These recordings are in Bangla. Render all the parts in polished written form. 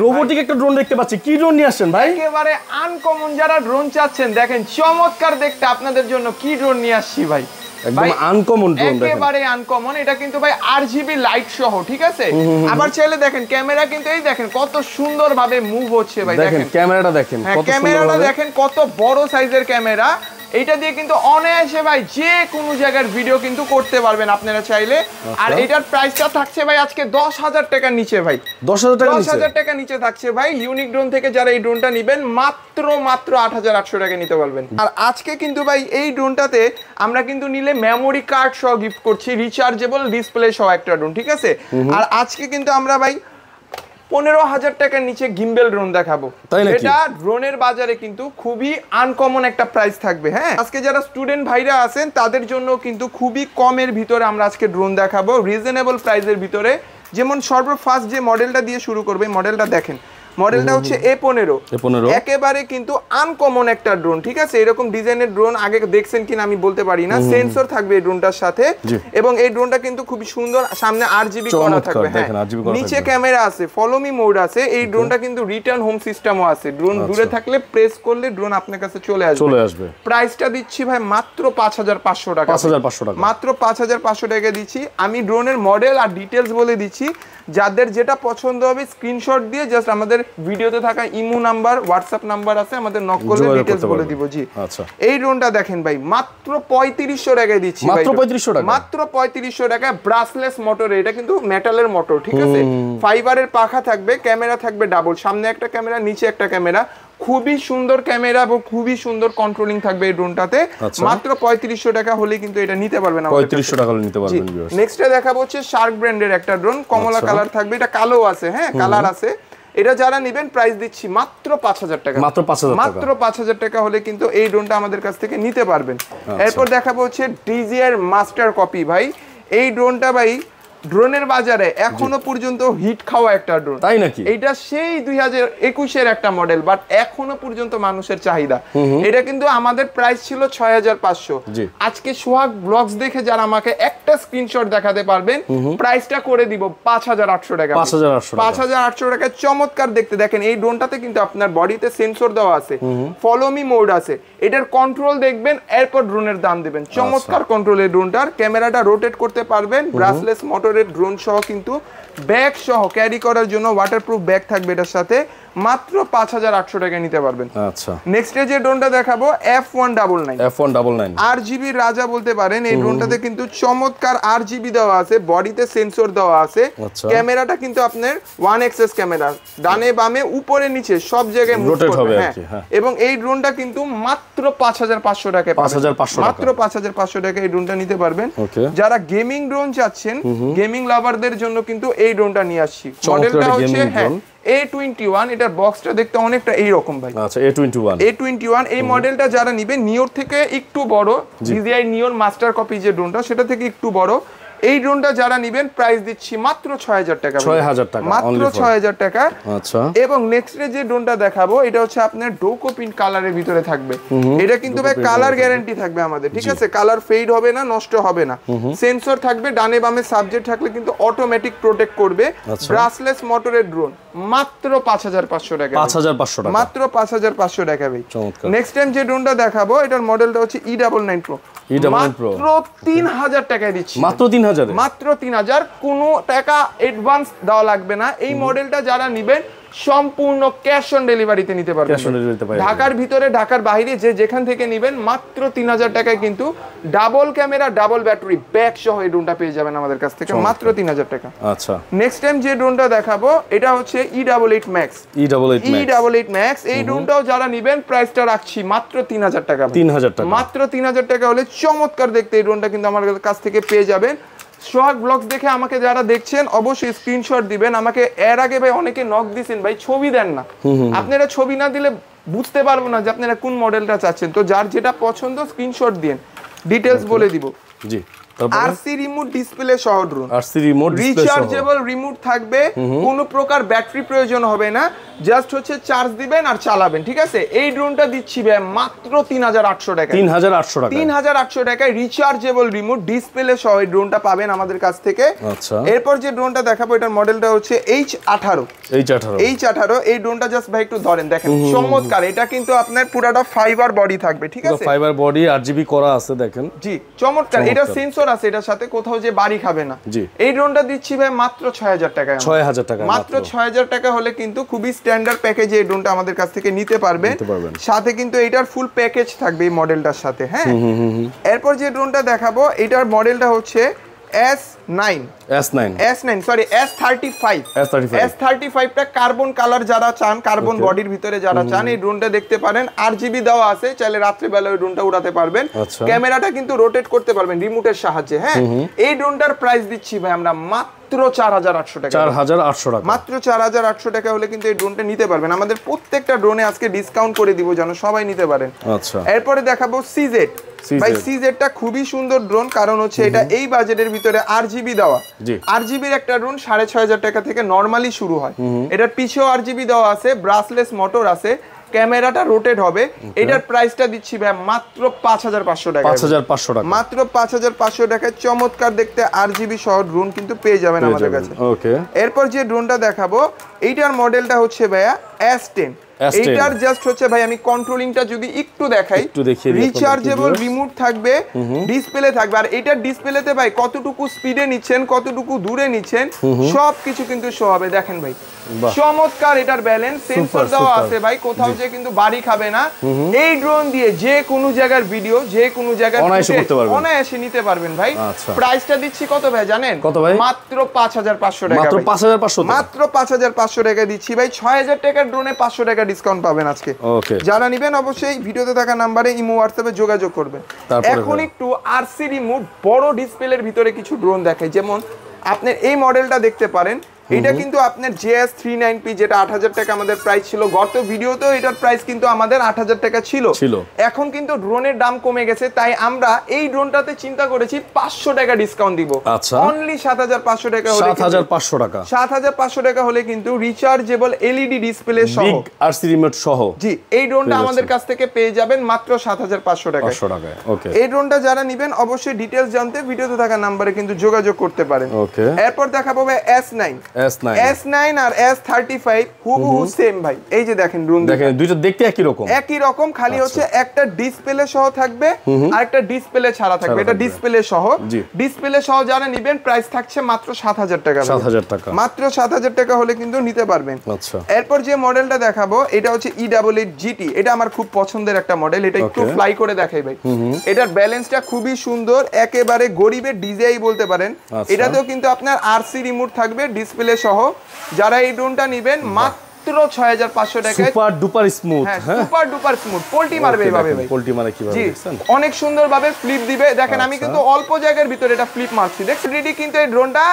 রোবোটিক একটা ড্রোন দেখতে পাচ্ছি, কি ড্রোন নিয়ে আসছেন ভাই? একেবারে আনকমন যারা ড্রোন চাচ্ছেন, দেখেন চমৎকার দেখতে আপনাদের জন্য কি ড্রোন নিয়ে আসছি ভাই। একদম আনকমন ড্রোন, একেবারে আনকমন। এটা কিন্তু ভাই আরজিবি লাইট সহ, ঠিক আছে? আবার চাইলে দেখেন ক্যামেরা কিন্তু এই দেখেন কত সুন্দর ভাবে মুভ হচ্ছে ভাই। দেখেন ক্যামেরাটা দেখেন, ক্যামেরাটা দেখেন কত বড় সাইজের ক্যামেরা। এটা দিয়ে কিন্তু অনায়াসে ভাই যে কোনো জায়গার ভিডিও কিন্তু করতে পারবেন আপনারা চাইলে। আর এটার প্রাইসটা থাকছে ভাই আজকে 10,000 টাকার নিচে ভাই। 10,000 টাকা নিচে থাকছে ভাই। ইউনিক ড্রোন থেকে যারা এই ড্রোনটা নেবেন মাত্র 8,800 টাকা নিতে পারবেন। আর আজকে কিন্তু ভাই এই ড্রোনটাতে আমরা কিন্তু নিলে মেমোরি কার্ড সহ গিফট করছি, রিচার্জেবল ডিসপ্লে সহ একটা ড্রোন, ঠিক আছে? আর আজকে কিন্তু আমরা ভাই 15,000 টাকার নিচে গিম্বেল ড্রোন দেখাবো। এটা ড্রোনের বাজারে কিন্তু খুবই আনকমন একটা প্রাইস থাকবে। হ্যাঁ, আজকে যারা স্টুডেন্ট ভাইরা আছেন তাদের জন্য কিন্তু খুবই কমের ভিতরে আমরা আজকে ড্রোন দেখাবো, রিজনেবল প্রাইসের ভিতরে। যেমন সর্বফার্স্ট যে মডেলটা দিয়ে শুরু করবে, মডেলটা দেখেন, মডেলটা হচ্ছে A15। একেবারে কিন্তু আনকমন একটা ড্রোন, ঠিক আছে? এরকম ডিজাইনের ড্রোন আগে দেখছেন কিনা আমি বলতে পারি না। সেন্সর থাকবে এই ড্রোনটার সাথে, এবং এই ড্রোনটা কিন্তু খুবই সুন্দর, সামনে আরজিবি করা থাকবে। হ্যাঁ, নিচে ক্যামেরা আছে, ফলো মি মোড আছে। এই ড্রোনটা কিন্তু রিটার্ন হোম সিস্টেমও আছে। ড্রোন দূরে থাকলে প্রেস করলে ড্রোন আপনার কাছে চলে আসবে। প্রাইসটা দিচ্ছি ভাই মাত্র 5,500 টাকা। 5,500 টাকা, মাত্র 5,500 টাকা দিচ্ছি। আমি ড্রোনের মডেল আর ডিটেলস বলে দিচ্ছি। যাদের যেটা পছন্দ হবে স্ক্রিনশট দিয়ে জাস্ট আমাদের ভিডিওতে থাকা ইমো নাম্বার, হোয়াটসঅ্যাপ নাম্বার আছে, আমাদের নক করলে ডিটেইলস বলে দিব। জি, আচ্ছা। এই ড্রোনটা দেখেন ভাই মাত্র 3500 টাকায় দিচ্ছি ভাই। মাত্র 3500 টাকা, মাত্র 3500 টাকায় ব্রাসলেস মোটর। এটা কিন্তু মেটালের মোটর, ঠিক আছে? ফাইবারের পাখা থাকবে, ক্যামেরা থাকবে ডাবল, সামনে একটা ক্যামেরা, নিচে একটা ক্যামেরা। খুবই সুন্দর ক্যামেরা এবং খুবই সুন্দর কন্ট্রোলিং থাকবে এই ড্রোনটাতে। মাত্র 3500 টাকা হলে কিন্তু এটা নিতে পারবেন। 3500 টাকা হলে নিতে পারবেন। নেক্সটে দেখাবো হচ্ছে শার্ক ব্র্যান্ডের একটা ড্রোন, কমলা কালার থাকবে, এটা কালো আছে। হ্যাঁ, কালার আছে। এটা যারা নেবেন প্রাইস দিচ্ছি মাত্র 5,000 টাকা। মাত্র 5,000 টাকা, মাত্র 5,000 টাকা হলে কিন্তু এই ড্রোনটা আমাদের কাছ থেকে নিতে পারবেন। এরপর দেখাবো হচ্ছে DJI মাস্টার কপি ভাই। এই ড্রোনটা ভাই ড্রোনের বাজারে এখনো পর্যন্ত হিট খাওয়া একটা ড্রোন, তাই নাকি? এটা সেই 2021 এর একটা মডেল, বাট এখনো পর্যন্ত মানুষের চাহিদা। এটা কিন্তু আমাদের প্রাইস ছিল 6,500। আজকে সোহাগ ব্লগস দেখে যারা আমাকে একটা স্ক্রিনশট দেখাতে পারবেন, প্রাইসটা করে দিব 5,800 টাকা। 5,800 টাকা। চমৎকার দেখতে। দেখেন এই ড্রোনটাতে কিন্তু আপনার বডিতে সেন্সর দেওয়া আছে, ফলো মি মোড আছে, এটার কন্ট্রোল দেখবেন, এরপর ড্রোনের দাম দিবেন। চমৎকার কন্ট্রোল এই ড্রোনটার। ক্যামেরাটা রোটেট করতে পারবেন, ব্রাসলেস মোটর ড্রোন সহ কিন্তু ব্যাগ সহ ক্যারি করার জন্য ওয়াটারপ্রুফ ব্যাগ থাকবে এটার সাথে। মাত্র 5,800 টাকা নিতে পারবেন। আচ্ছা, নেক্সট যে ড্রোনটা দেখাবো F199 RGB রাজা বলতে পারেন। এই ড্রোনটাতে কিন্তু চমৎকার RGB দেওয়া আছে, বডিতে সেন্সর দেওয়া আছে। ক্যামেরাটা কিন্তু আপনার 1xx ক্যামেরা, ডানে বামে উপরে নিচে সব জায়গায় রোটেট হবে। হ্যাঁ, এবং এই ড্রোনটা কিন্তু মাত্র 5,500 টাকা। মাত্র 5,500 টাকা এই ড্রোনটা নিতে পারবেন। যারা গেমিং ড্রোন চাচ্ছেন, গেমিং লাভারদের জন্য কিন্তু এই ড্রোনটা নিয়ে আসছি। মডেলটা হচ্ছে A21। এটার বক্সটা দেখতে অনেকটা এইরকম ভাই। আচ্ছা, A21 এই মডেলটা যারা নিবে নিওর থেকে একটু বড়, DJI নিওর মাস্টার কপি যে ড্রোনটা সেটা থেকে একটু বড়। এই ড্রোনটা যারা নেবেন প্রাইস দিচ্ছি মাত্র 6,000 টাকা। 6,000 টাকা, মাত্র 6,000 টাকা। আচ্ছা, এবং নেক্সট যে ড্রোনটা দেখাবো এটা হচ্ছে আপনার ডোকো পিন কালারের ভিতরে থাকবে। এটা কিন্তু ভাই কালার গ্যারান্টি থাকবে আমাদের, ঠিক আছে? কালার ফেড হবে না, নষ্ট হবে না। সেন্সর থাকবে, ডানে বামে সাবজেক্ট থাকলে কিন্তু অটোমেটিক প্রোটেক্ট করবে। ব্রাসলেস মোটরের ড্রোন, মাত্র 5,500 টাকা। 5,500 টাকা, মাত্র 5,500 টাকা ভাই। নেক্সট টাইম যে ড্রোনটা দেখাবো এটার মডেলটা হচ্ছে E99 Pro। মাত্র 3,000 টাকায় দিচ্ছি। মাত্র 3,000, মাত্র 3,000। কোনো টাকা অ্যাডভান্স দেওয়া লাগবে না। এই মডেলটা যারা নেবেন সম্পূর্ণ ক্যাশ অন ডেলিভারিতে নিতে পারবেন। ঢাকার ভিতরে, ঢাকার বাইরে যে যেখান থেকে নেবেন মাত্র 3,000 টাকায় কিন্তু double camera, double battery bag সহ এই ড্রোনটা পেয়ে যাবেন আমাদের কাছ থেকে মাত্র 3,000 টাকা। আচ্ছা, নেক্সট টাইম যে ড্রোনটা দেখাবো এটা হচ্ছে E88 Max। E88 Max এই ড্রোনটাও যারা নেবেন প্রাইসটা রাখছি মাত্র 3,000 টাকা। 3,000 টাকা, মাত্র 3,000 টাকা হলে চমৎকার দেখতে এই ড্রোনটা কিন্তু আমার কাছ থেকে পেয়ে যাবেন। সোহাগ ব্লগস দেখে আমাকে যারা দেখছেন অবশ্যই স্ক্রিনশট দিবেন। আমাকে এর আগে ভাই অনেকে নক দিয়েছেন, ভাই ছবি দেন না। আপনারা ছবি না দিলে বুঝতে পারবো না যে আপনারা কোন মডেলটা চাচ্ছেন। তো যার যেটা পছন্দ স্ক্রিনশট দিন, ডিটেইলস বলে দিব। জি, আরসি রিমোট ডিসপ্লে সহ drone, RC remote rechargeable remote থাকবে, কোনো প্রকার ব্যাটারি প্রয়োজন হবে না। জাস্ট হচ্ছে চার্জ দিবেন আর চালাবেন, ঠিক আছে। এই ড্রোনটা দিচ্ছি ভাই মাত্র 3800 টাকা। 3800 টাকা, 3800 টাকায় রিচার্জেবল রিমোট ডিসপ্লে সহ এই ড্রোনটা পাবেন আমাদের কাছ থেকে। আচ্ছা, এরপর যে ড্রোনটা দেখাবো এটার মডেলটা হচ্ছে H18। H18 এই ড্রোনটা জাস্ট ভাই একটু ধরেন, দেখেন চমৎকার। এটা কিন্তু আপনার পুরাটা ফাইবার বডি থাকবে, ঠিক আছে, ফাইবার বডি, RGB করা আছে দেখেন। জি চমৎকার। এটা সেন্সর আছে এটার সাথে, কোথাও যে বাড়ি খাবে না। এই ড্রোনটা দিচ্ছি ভাই মাত্র 6000 টাকা। 6000 টাকা মাত্র 6000 টাকা হলে কিন্তু খুবই স্ট্যান্ডার্ড প্যাকেজে এই ড্রোনটা আমাদের কাছ থেকে নিতে পারবেন। সাথে কিন্তু এটার ফুল প্যাকেজ থাকবে এই মডেলটার সাথে। হ্যাঁ, এরপর যে ড্রোনটা দেখাবো এটার মডেলটা হচ্ছে S35 টা কার্বন কালার যারা চান, কার্বন বডির ভিতরে যারা চান, এই ড্রোনটা দেখতে পারেন। RGB দেওয়া আছে, চাইলে রাত্রে বেলা ওই ড্রোনটা উড়াতে পারবেন। ক্যামেরাটা কিন্তু রোটেট করতে পারবেন রিমোটের সাহায্যে। হ্যাঁ, এই ড্রোনটার প্রাইস দিচ্ছি ভাই আমরা মাত্র 4800 টাকা। 4800 টাকা, মাত্র 4800 টাকা হলে কিন্তু এই ড্রোনটা নিতে পারবেন। আমাদের প্রত্যেকটা ড্রোনে আজকে ডিসকাউন্ট করে দিব যেন সবাই নিতে পারেন। আচ্ছা, এরপরে দেখাবো CZ। ভাই CZ-টা খুবই সুন্দর ড্রোন, কারণ হচ্ছে এটা এই বাজেটের ভিতরে RGB দেওয়া। RGB-র একটা ড্রোন 6500 টাকা থেকে নরমালি শুরু হয়। এটার পিছেও RGB দেওয়া আছে, ব্রাসলেস মোটর আছে, ক্যামেরাটা রোটেট হবে। এটার প্রাইসটা দিচ্ছি ভাই মাত্র 5500 টাকা। 5500 টাকা, মাত্র 5500 টাকায় চমৎকার দেখতে RGB সহ ড্রোন কিন্তু পেয়ে যাবেন আমাদের কাছে। ওকে, এরপর যে ড্রোনটা দেখাবো এইটার মডেলটা হচ্ছে ভাইয়া S10। এইটার জাস্ট হচ্ছে ভাই আমি কন্ট্রোলিংটা যদি একটু দেখাই, রিচার্জেবল রিমোট থাকবে, ডিসপ্লে থাকবে। আর এটার ডিসপ্লেতে ভাই কতটুকু স্পিডে নিচ্ছেন, কতটুকু দূরে নিচ্ছেন, সবকিছু কিন্তু শো হবে। দেখেন ভাই চমৎকার, এটার ব্যালেন্স সেন্সর দেওয়া আছে ভাই, কোথাও যে কিন্তু বাড়ি খাবে না। এই ড্রোন দিয়ে যে কোনো জায়গার ভিডিও, যে কোনো জায়গার অনায়াসে নিতে পারবেন ভাই। প্রাইসটা দিচ্ছি কত ভাই জানেন? কত ভাই? মাত্র 5500 টাকা। মাত্র 5500, মাত্র 5500 টাকা দিচ্ছি ভাই। 6000 টাকার ড্রোনে 500 টাকা ডিসকাউন্ট পাবেন আজকে। যারা নেবেন অবশ্যই ভিডিওতে থাকা নাম্বারে ইমো হোয়াটসঅ্যাপে যোগাযোগ করবেন। এখন একটু RC রিমোট বড় ডিসপ্লের ভিতরে কিছু ড্রোন দেখাই। যেমন আপনি এই মডেলটা দেখতে পারেন, এটা কিন্তু আপনার JS39P, যেটা 8000 টাকা আমাদের প্রাইস ছিল। গত ভিডিওতেও এটার প্রাইস কিন্তু আমাদের 8000 টাকা ছিল। এখন কিন্তু ড্রোনের দাম কমে গেছে, তাই আমরা এই ড্রোনটাতে চিন্তা করেছি 500 টাকা ডিসকাউন্ট দিব। অনলি 7500 টাকা হলে, 7500 টাকা, 7500 টাকা হলে কিন্তু রিচার্জেবল LED ডিসপ্লে সহ, বিগ RC রিমোট সহ, জি এই ড্রোনটা আমাদের কাছ থেকে পেয়ে যাবেন মাত্র 7500 টাকা। ওকে, এই ড্রোনটা যারা নেবেন অবশ্যই ডিটেইলস জানতে ভিডিওতে থাকা নম্বরে কিন্তু যোগাযোগ করতে পারেন। ওকে, এরপর দেখাবো ভাই S9 আর S35 হুবহু সেম ভাই। এই যে দেখেন ড্রোন, দেখেন দুইটা দেখতে একই রকম, খালি হচ্ছে একটা ডিসপ্লে সহ থাকবে আর একটা ডিসপ্লে ছাড়া থাকবে। এটা ডিসপ্লে সহ যারা নেবেন প্রাইস থাকছে মাত্র 7000 টাকা। 7000 টাকা, মাত্র 7000 টাকা হলে কিন্তু নিতে পারবেন। আচ্ছা, এরপর যে মডেলটা দেখাবো এটা হচ্ছে E88 GT। এটা আমার খুব পছন্দের একটা মডেল। এটা একটু ফ্লাই করে দেখাই ভাই। এটার ব্যালেন্সটা খুবই সুন্দর, একেবারে গরিবের ডিজাই বলতে পারেন। এটাতেও কিন্তু আপনার RC রিমোট থাকবে ডিসপ্লে সহ। যারা এই ড্রোনটা নেবেন মাত্র 6500 টাকায়, সুপার ডুপার স্মুথ। হ্যাঁ, সুপার ডুপার স্মুথ, পোল্টি মারবে এভাবে ভাই। পোল্টি মারে কিভাবে দেখছেন? অনেক সুন্দরভাবে ফ্লিপ দিবে। দেখেন আমি কিন্তু অল্প জায়গার ভিতরে এটা ফ্লিপ মারছি। দেখেন অলরেডি কিন্তু এই ড্রোনটা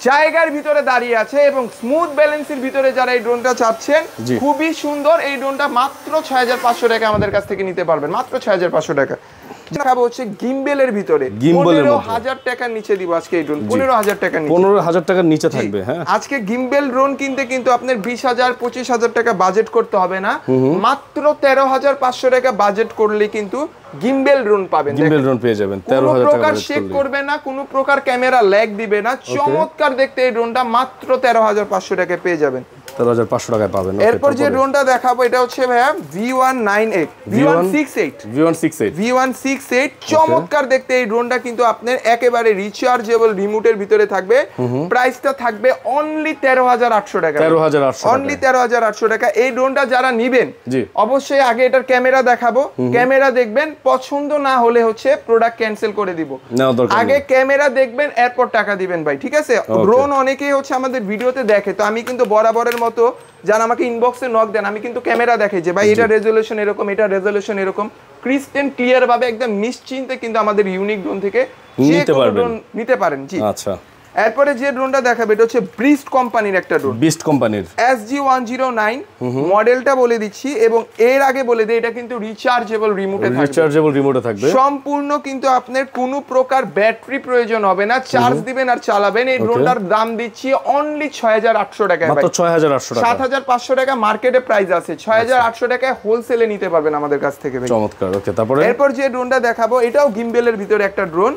জায়গার ভিতরে দাঁড়িয়ে আছে এবং স্মুথ ব্যালেন্সের ভিতরে যারা এই ড্রোনটা চাচ্ছেন, খুবই সুন্দর। এই ড্রোনটা মাত্র 6500 টাকা আমাদের কাছ থেকে নিতে পারবেন, মাত্র 6500 টাকা। দেখাবো হচ্ছে গিম্বেলের ভিতরে 15000 টাকার নিচে দিব আজকে এই ড্রোন। 15000 টাকার নিচে, 15000 টাকার নিচে থাকবে। হ্যাঁ, আজকে গিম্বেল ড্রোন কিনতে কিন্তু আপনার 20000 25000 টাকা বাজেট করতে হবে না। মাত্র 13500 টাকা বাজেট করলে কিন্তু গিম্বেল ড্রোন পাবেন। গিম্বেল ড্রোন পেয়ে যাবেন 13000 টাকা। প্রকার শেক করবে না, কোনো প্রকার ক্যামেরা ল্যাগ দিবে না। চমৎকার দেখতে এই ড্রোনটা মাত্র 13500 টাকায় পেয়ে যাবেন। 13500 টাকায় পাবেন। এরপর যে ড্রোনটা দেখাবো এটা হচ্ছে ভাইয়া V168 চমৎকার দেখতে এই ড্রোনটা কিন্তু আপনার একেবারে রিচার্জেবল রিমোটের ভিতরে থাকবে। প্রাইসটা থাকবে অনলি 13800 টাকা। অনলি 13800 টাকা। এই ড্রোনটা যারা নেবেন অবশ্যই আগে এটার ক্যামেরা দেখাবো, ক্যামেরা দেখবেন, পছন্দ না হলে হচ্ছে প্রোডাক্ট ক্যান্সেল করে দিব। আগে ক্যামেরা দেখবেন, এরপর টাকা দিবেন ভাই, ঠিক আছে? ড্রোন অনেকেই হচ্ছে আমাদের ভিডিওতে দেখে, তো আমি কিন্তু বরাবরের মতো যারা আমাকে ইনবক্সে নক দেন আমি কিন্তু ক্যামেরা দেখাই যে ভাই এটা রেজোলিউশন এরকম, এটা রেজোলিউশন এরকম, ক্রিস্টেন ক্লিয়ার ভাবে একদম নিশ্চিন্তে কিন্তু আমাদের ইউনিক ড্রোন থেকে নিতে পারেন। জি, আচ্ছা। এরপরে যে ড্রোনটা দেখাবে এটা হচ্ছে ব্রিস্ট কোম্পানির একটা ড্রোন, বিস্ট কোম্পানির SG-109 মডেলটা বলে দিচ্ছি, এবং এর আগে বলে দিই এটা কিন্তু রিচার্জেবল রিমোটে থাকবে, রিচার্জেবল রিমোটে থাকবে সম্পূর্ণ কিন্তু আপনার কোনো প্রকার ব্যাটারি প্রয়োজন হবে না, চার্জ দিবেন আর চালাবেন। এই ড্রোনটার দাম দিচ্ছি অনলি 6800 টাকা, মাত্র 6800 টাকা, 7500 টাকা মার্কেটে প্রাইস আছে, 6800 টাকায় হোলসেলে নিতে পারবেন আমাদের কাছ থেকে ভাই। চমৎকার। ওকে, তারপরে এরপর যে ড্রোনটা দেখাবো এটাও গিম্বেলের ভিতরে একটা ড্রোন।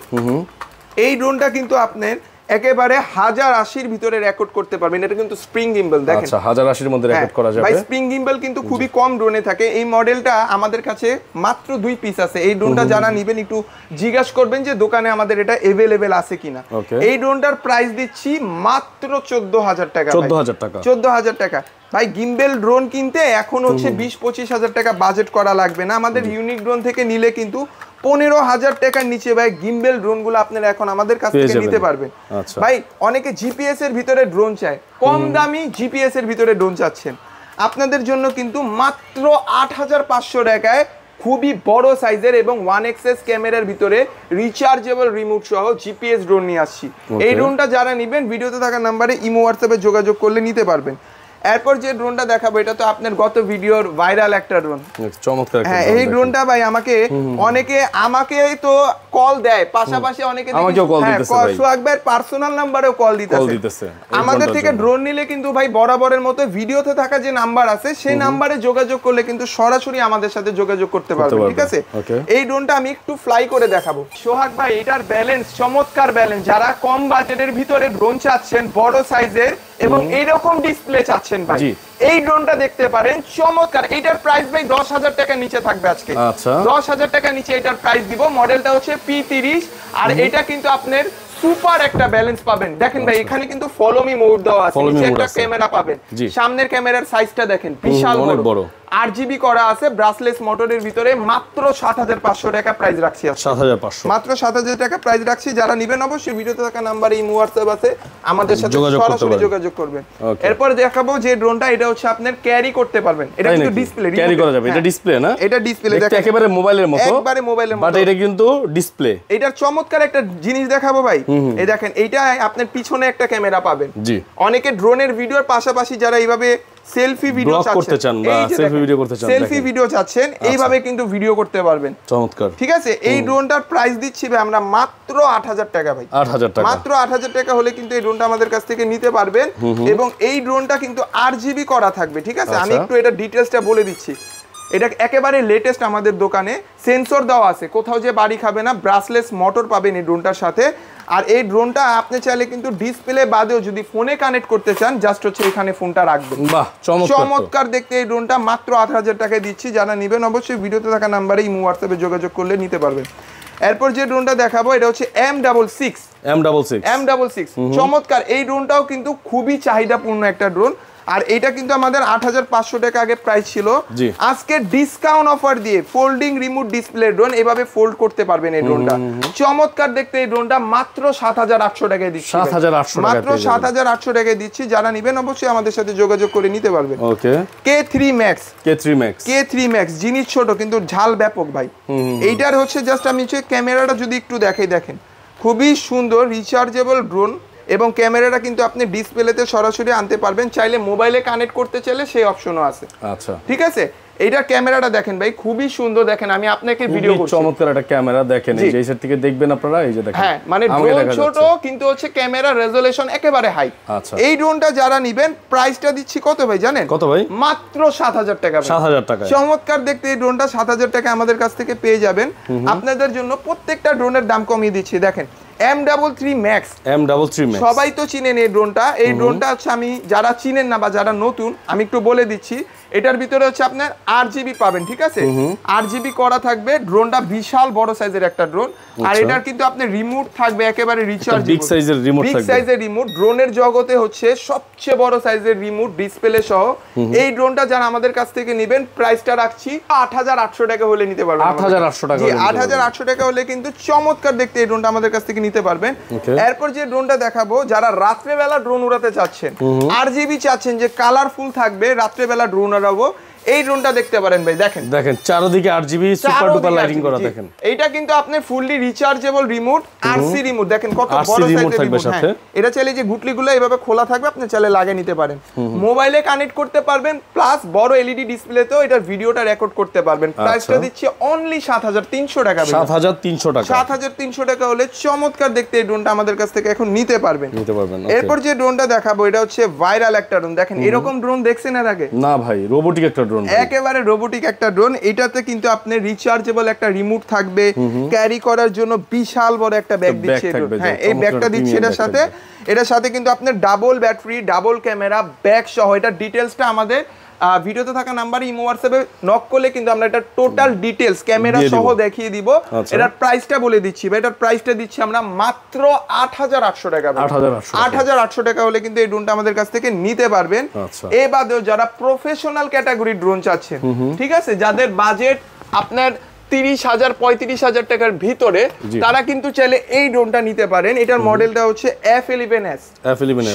এই ড্রোনটা কিন্তু আপনার একেবারে 1080 ভিতরে রেকর্ড করতে পারবেন, এটা কিন্তু স্প্রিং গিম্বল দেখেন। আচ্ছা, 1080 এর মধ্যে রেকর্ড করা যাবে ভাই। স্প্রিং গিম্বল কিন্তু খুবই কম ড্রোনে থাকে, এই মডেলটা আমাদের কাছে মাত্র 2 পিস আছে। এই ড্রোনটা যারা নেবেন একটু জিজ্ঞাসা করবেন যে দোকানে আমাদের এটা अवेलेबल আছে কিনা। এই ড্রোনটার প্রাইস দিচ্ছি মাত্র 14000 টাকা। 14000 টাকা, 14000 টাকা ভাই। গিম্বেল ড্রোন কিনতে এখন হচ্ছে 20-25 হাজার টাকা বাজেট করা লাগবে না, আমাদের ইউনিক ড্রোন থেকে নিলে কিন্তু 15000 টাকার নিচে ভাই গিম্বেল ড্রোনগুলো আপনারা এখন আমাদের কাছ থেকে নিতে পারবেন। ভাই অনেকে জিপিএস এর ভিতরে ড্রোন চায়, কম দামি জিপিএস এর ভিতরে ড্রোন চাচ্ছেন, আপনাদের জন্য কিন্তু মাত্র 8500 টাকায় খুবই বড় সাইজের এবং 1xs ক্যামেরার ভিতরে রিচার্জেবল রিমোট সহ জিপিএস ড্রোন নিয়ে আসছি। এই ড্রোনটা যারা নেবেন ভিডিওতে থাকা নাম্বারে ইমো হোয়াটসঅ্যাপে যোগাযোগ করলে নিতে পারবেন। এরপর যে ড্রোনটা দেখাবো এটা তো আপনার গত ভিডিওর ভাইরাল একটা ড্রোন, চমৎকার। হ্যাঁ এই ড্রোনটা ভাই আমাকে তো কল দেয়, পাশাপাশি অনেকে সোহাগ ভাইয়ের পার্সোনাল নাম্বারেও কল দিতেছে। আমাদের থেকে ড্রোন নিলে কিন্তু ভাই বরাবরের মতো ভিডিওতে থাকা যে নাম্বার আছে সেই নাম্বারে যোগাযোগ করলে কিন্তু সরাসরি আমাদের সাথে যোগাযোগ করতে পারবেন, ঠিক আছে। এই ড্রোনটা আমি একটু ফ্লাই করে দেখাবো। সোহাগ ভাই এটার ব্যালেন্স, চমৎকার ব্যালেন্স, যারা কম বাজেটের ভিতরে ড্রোন চাচ্ছেন বড় সাইজের এবং এইরকম ডিসপ্লে চাচ্ছেন ভাই, এই ড্রোনটা দেখতে পারেন, চমৎকার। এটার প্রাইস ভাই 10000 টাকা নিচে থাকবে আজকে। আচ্ছা, 10000 টাকা নিচে এটার প্রাইস দিব। মডেলটা হচ্ছে P30 আর এটা কিন্তু আপনার সুপার একটা ব্যালেন্স পাবেন। দেখেন ভাই এখানে কিন্তু ফলো মি মোড দেওয়া আছে, নিচে একটা ক্যামেরা পাবেন, সামনের ক্যামেরার সাইজটা দেখেন বিশাল বড়, RGB করা আছে, ব্রাসলেস মোটরের ভিতরে। মাত্র 7500 টাকা প্রাইস রাখছি, 7500, মাত্র 7000 টাকা প্রাইস রাখছি। যারা নেবেন অবশ্যই ভিডিওতে থাকা নাম্বারে ইমো হোয়াটসঅ্যাপ আছে, আমাদের সাথে সরাসরি যোগাযোগ করবেন। এরপর দেখাবো যে ড্রোনটা, এটা হচ্ছে আপনার ক্যারি করতে পারবেন, এটা কিন্তু ডিসপ্লে ক্যারি করা যাবে, এটা ডিসপ্লে না, এটা ডিসপ্লে দেখেন একেবারে মোবাইলের মতো, একবারে মোবাইলের মতো, বাট এটা কিন্তু ডিসপ্লে। এটার চমৎকার একটা জিনিস দেখাবো ভাই, এই দেখেন এইটা আপনার পিছনে একটা ক্যামেরা পাবেন। জি, অনেকে ড্রোনের ভিডিওর পাশাপাশি যারা এইভাবে সেলফি ভিডিও চাচ্ছেন বা সেলফি ভিডিও চাচ্ছেন, এইভাবে কিন্তু ভিডিও করতে পারবেন। চমৎকার, ঠিক আছে। এই ড্রোনটার প্রাইস দিচ্ছি ভাই আমরা মাত্র 8000 টাকা ভাই, 8000 টাকা, মাত্র 8000 টাকা হলে কিন্তু এই ড্রোনটা আমাদের কাছ থেকে নিতে পারবেন। এবং এই ড্রোনটা কিন্তু RGB করা থাকবে, ঠিক আছে। আমি একটু এটা ডিটেইলসটা বলে দিচ্ছি। এটা একেবারে লেটেস্ট আমাদের দোকানে, সেন্সর দেওয়া আছে, কোথাও যে বাড়ি খাবে না, ব্রাসলেস মোটর পাবেন এই ড্রোনটার সাথে। আর এই ড্রোনটা আপনি চাইলে কিন্তু ডিসপ্লে বাদেও যদি ফোনে কানেক্ট করতে চান, জাস্ট হচ্ছে এখানে ফোনটা রাখবেন। বাহ, চমৎকার দেখতে এই ড্রোনটা মাত্র 8000 টাকায় দিচ্ছি। যারা নেবেন অবশ্যই ভিডিওতে থাকা নাম্বারে ইমো হোয়াটসঅ্যাপে যোগাযোগ করলে নিতে পারবেন। এরপর যে ড্রোনটা দেখাবো এটা হচ্ছে M66 চমৎকার। এই ড্রোনটাও কিন্তু খুবই চাহিদাপূর্ণ একটা ড্রোন, আর এটা কিন্তু আমাদের 8500 টাকা আগে প্রাইস ছিল, আজকে ডিসকাউন্ট অফার দিয়ে ফোল্ডিং রিমোট ডিসপ্লে ড্রোন, এভাবে ফোল্ড করতে পারবেন এই ড্রোনটা। চমৎকার দেখতে এই ড্রোনটা মাত্র 7800 টাকায় দিচ্ছি, মাত্র 7800 টাকায় দিচ্ছি। যারা নেবেন অবশ্যই আমাদের সাথে যোগাযোগ করে নিতে পারবেন। ওকে, K3 Max জিনিস ছোট কিন্তু ঝাল ব্যাপক ভাই। এইটার হচ্ছে জাস্ট আমি ক্যামেরাটা যদি একটু দেখেন, খুবই সুন্দর রিচার্জেবল ড্রোন এবং ক্যামেরাটা কিন্তু আপনি ডিসপ্লেতে সরাসরি আনতে পারবেন, চাইলে মোবাইলে কানেক্ট করতে চাইলে সেই অপশনও আছে। আচ্ছা, ঠিক আছে। এইটার ক্যামেরাটা দেখেন ভাই, খুবই সুন্দর। দেখেন আমি আপনাকে ভিডিও করছি, চমৎকার একটা ক্যামেরা দেখেন, এই যে এই সাইড থেকে দেখবেন আপনারা, এই যে দেখেন, হ্যাঁ মানে ড্রোন ছোট কিন্তু হচ্ছে ক্যামেরা রেজোলিউশন একেবারে হাই। আচ্ছা, এই ড্রোনটা যারা নেবেন প্রাইসটা দিচ্ছি কত ভাই জানেন? কত ভাই? মাত্র 7000 টাকা। 7000 টাকা, চমৎকার দেখতে এই ড্রোনটা 7000 টাকা আমাদের কাছ থেকে পেয়ে যাবেন। আপনাদের জন্য প্রত্যেকটা ড্রোনের দাম কমিয়ে দিচ্ছি। দেখেন M33 Max, সবাই তো চিনেন এই ড্রোনটা। এই ড্রোনটা হচ্ছে, আমি যারা চিনেন না বা যারা নতুন আমি একটু বলে দিচ্ছি, এটার ভিতরে হচ্ছে আপনার RGB পাবেন, ঠিক আছে, RGB করা থাকবে। ড্রোনটা বিশাল বড় সাইজের একটা ড্রোন, আর এটার কিন্তু আপনার রিমোট থাকবে একেবারে রিচার্জেবল, বিগ সাইজের রিমোট। ড্রোনের জগতে হচ্ছে সবচেয়ে বড় সাইজের রিমোট ডিসপ্লে সহ এই ড্রোনটা যারা আমাদের কাছ থেকে নেবেন প্রাইসটা রাখছি 8800 টাকা হলে নিতে পারবেন। 8800 টাকা, 8800 টাকা হলে কিন্তু চমৎকার দেখতে এই ড্রোনটা আমাদের কাছ থেকে নিতে পারবেন। এরপর যে ড্রোনটা দেখাবো, যারা রাত্রে বেলা ড্রোন উড়াতে চাচ্ছেন, RGB চাচ্ছেন যে কালারফুল থাকবে, রাত্রে বেলা ড্রোন উড়াবো, এই ড্রোনটা দেখতে পারেন ভাই, দেখেন দেখেন চারদিকে RGB সুপার ডুপার লাইটিং করা। দেখেন এইটা কিন্তু আপনার fully rechargeable remote, RC remote, দেখেন কত বড় রিমোট সাইজের থাকবে রিমোট। সাথে। এটা চাইলে যে গুটলিগুলো এইভাবে খোলা থাকবে, আপনি চাইলে লাগিয়ে নিতে পারেন, মোবাইলে কানেক্ট করতে পারবেন, প্লাস বড় LED ডিসপ্লেতেও এটা ভিডিওটা রেকর্ড করতে পারবেন। প্রাইসটা দিচ্ছি অনলি 7300 টাকা। 7300 টাকা। 7300 টাকা হলে চমৎকার দেখতে এই ড্রোনটা আমাদের কাছ থেকে এখন নিতে পারবেন। এরপর যে ড্রোনটা দেখাবো এটা হচ্ছে ভাইরাল একটা ড্রোন। দেখেন এরকম ড্রোন দেখছেন এর আগে? না ভাই, রোবোটিক একটা ড্রোন, একেবারে রোবোটিক একটা ড্রোন। এটাতে কিন্তু আপনি রিচার্জেবল একটা রিমোট থাকবে, ক্যারি করার জন্য বিশাল বড় একটা ব্যাগ দিচ্ছে। হ্যাঁ, এই ব্যাগটা দিচ্ছে এটার সাথে। এটার সাথে কিন্তু আপনার double battery, double camera, bag সহ। এটা ডিটেলসটা আমাদের ভিডিওতে থাকা নাম্বারে ইমো হোয়াটসঅ্যাপে নক করলে কিন্তু আমরা এটা টোটাল ডিটেলস ক্যামেরা সহ দেখিয়ে দিব। এটার প্রাইসটা বলে দিচ্ছি ভাই, এটার প্রাইসটা দিচ্ছি আমরা মাত্র 8800 টাকা। 8800 টাকা হলে কিন্তু এই ড্রোনটা আমাদের কাছ থেকে নিতে পারবেন। এ বাদেও যারা প্রফেশনাল ক্যাটাগরি ড্রোন চাচ্ছেন, ঠিক আছে, যাদের বাজেট আপনার 30,000 35,000 টাকার ভিতরে, তারা কিন্তু চাইলে এই ড্রোনটা নিতে পারেন। এটার মডেলটা হচ্ছে F11s,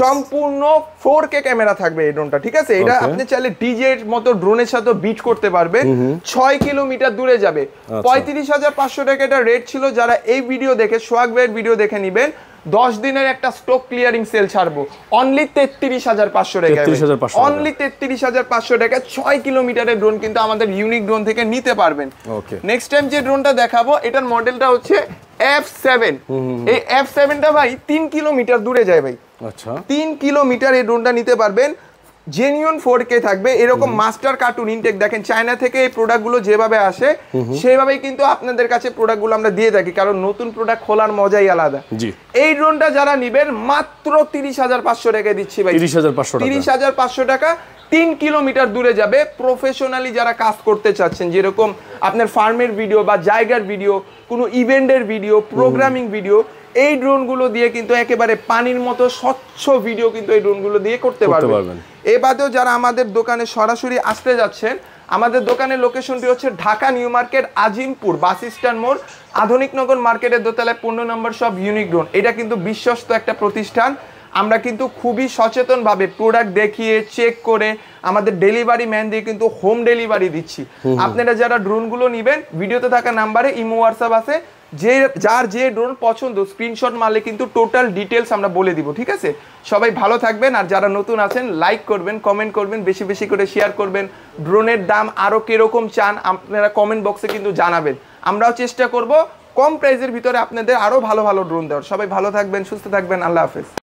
সম্পূর্ণ 4K ক্যামেরা থাকবে এই ড্রোনটা, ঠিক আছে। এটা আপনি চাইলে ডিজে এর মতো ড্রোনের সাথে বিট করতে পারবেন। 6 কিলোমিটার দূরে যাবে। 35,500 টাকা এটা রেট ছিল। যারা এই ভিডিও দেখে, সোহাগ ভাইয়ের ভিডিও দেখে নিবেন, 10 দিনের একটা স্টক ক্লিয়ারিং সেল ছাড়বো অনলি 33,500 টাকা। অনলি 33,500 টাকা 6 কিলোমিটারের ড্রোন কিন্তু আমাদের ইউনিক ড্রোন থেকে নিতে পারবেন। নেক্সট টাইম যে ড্রোনটা দেখাবো এটার মডেলটা হচ্ছে F7। এই F7টা ভাই 3 কিলোমিটার দূরে যায় ভাই। আচ্ছা, 3 কিলোমিটার এই ড্রোনটা নিতে পারবেন। জেনুইন 4K থাকবে, এরকম মাস্টার কার্টুন ইনটেক। দেখেন চায়না থেকে এই প্রোডাক্টগুলো যেভাবে আসে সেভাবেই কিন্তু আপনাদের কাছে প্রোডাক্টগুলো আমরা দিয়ে থাকি, কারণ নতুন প্রোডাক্ট খোলার মজাই আলাদা। এই ড্রোনটা যারা নেবেন মাত্র 30,500 টাকায় দিচ্ছি ভাই। 30,500 টাকা 3 কিলোমিটার দূরে যাবে। প্রফেশনালি যারা কাজ করতে চাচ্ছেন, যেরকম আপনার ফার্মের ভিডিও বা জায়গার ভিডিও, কোনো ইভেন্টের ভিডিও, প্রোগ্রামিং ভিডিও, এই ড্রোনগুলো দিয়ে কিন্তু একেবারে পানির মতো স্বচ্ছ ভিডিও কিন্তু এই ড্রোনগুলো দিয়ে করতে পারবেন। এ বাদেও যারা আমাদের দোকানে সরাসরি আসতে যাচ্ছেন, আমাদের দোকানের লোকেশনটি হচ্ছে Dhaka new market, Azimpur bus stand মোড়, আধুনিক নগর মার্কেটের দোতলায় 15 নম্বর শপ ইউনিক ড্রোন। এটা কিন্তু বিশ্বস্ত একটা প্রতিষ্ঠান। আমরা কিন্তু খুবই সচেতনভাবে প্রোডাক্ট দেখিয়ে চেক করে আমাদের ডেলিভারি ম্যান দিয়ে কিন্তু হোম ডেলিভারি দিচ্ছি। আপনারা যারা ড্রোনগুলো নেবেন, ভিডিওতে থাকা নাম্বারে ইমো হোয়াটসঅ্যাপ আছে, যার যে ড্রোন পছন্দ স্ক্রিনশট মারলে কিন্তু টোটাল ডিটেলস আমরা বলে দিব, ঠিক আছে। সবাই ভালো থাকবেন। আর যারা নতুন আছেন লাইক করবেন, কমেন্ট করবেন, বেশি বেশি করে শেয়ার করবেন। ড্রোনের দাম আরো কিরকম চান আপনারা কমেন্ট বক্সে কিন্তু জানাবেন। আমরাও চেষ্টা করব কম প্রাইসের ভিতরে আপনাদের আরো ভালো ভালো ড্রোন দেওয়ার। সবাই ভালো থাকবেন, সুস্থ থাকবেন। আল্লাহ হাফেজ।